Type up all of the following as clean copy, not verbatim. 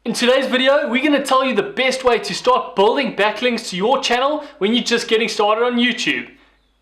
In today's video, we're going to tell you the best way to start building backlinks to your channel when you're just getting started on YouTube.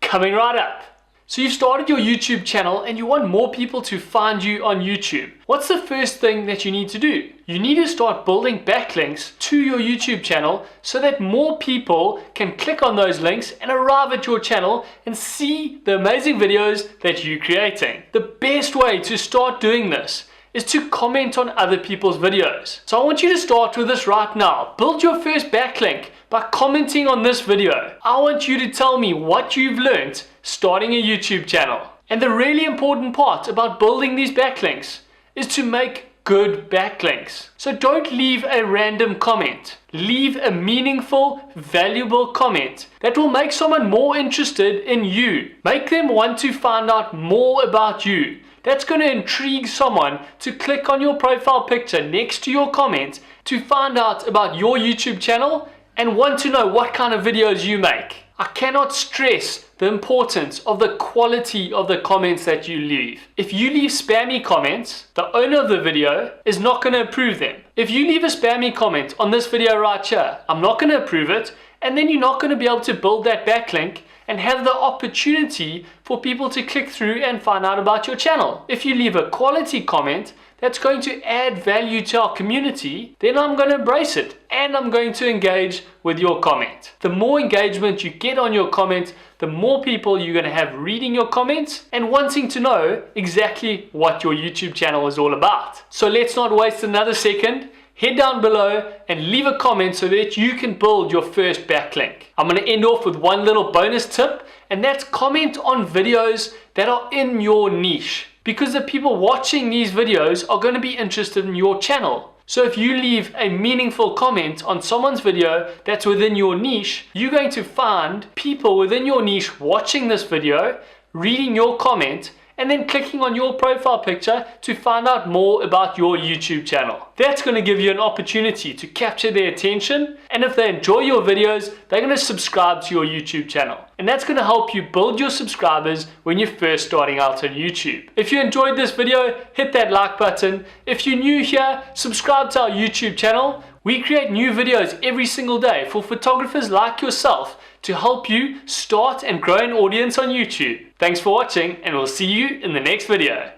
Coming right up. So you've started your YouTube channel and you want more people to find you on YouTube. What's the first thing that you need to do? You need to start building backlinks to your YouTube channel so that more people can click on those links and arrive at your channel and see the amazing videos that you're creating. The best way to start doing this is to comment on other people's videos. So I want you to start with this right now. Build your first backlink by commenting on this video. I want you to tell me what you've learned starting a YouTube channel. And the really important part about building these backlinks is to make good backlinks. So don't leave a random comment. Leave a meaningful, valuable comment that will make someone more interested in you. Make them want to find out more about you. That's going to intrigue someone to click on your profile picture next to your comment to find out about your YouTube channel and want to know what kind of videos you make. I cannot stress the importance of the quality of the comments that you leave. If you leave spammy comments, the owner of the video is not going to approve them. If you leave a spammy comment on this video right here, I'm not going to approve it, and then you're not going to be able to build that backlink and have the opportunity for people to click through and find out about your channel. If you leave a quality comment that's going to add value to our community, then I'm going to embrace it and I'm going to engage with your comment. The more engagement you get on your comment, the more people you're going to have reading your comments and wanting to know exactly what your YouTube channel is all about. So let's not waste another second. Head down below and leave a comment so that you can build your first backlink. I'm going to end off with one little bonus tip, and that's comment on videos that are in your niche, because the people watching these videos are going to be interested in your channel. So if you leave a meaningful comment on someone's video that's within your niche, you're going to find people within your niche watching this video, reading your comment, and then clicking on your profile picture to find out more about your YouTube channel. That's going to give you an opportunity to capture their attention, and if they enjoy your videos, they're going to subscribe to your YouTube channel. And that's going to help you build your subscribers when you're first starting out on YouTube. If you enjoyed this video, hit that like button. If you're new here, subscribe to our YouTube channel. We create new videos every single day for photographers like yourself to help you start and grow an audience on YouTube. Thanks for watching, and we'll see you in the next video.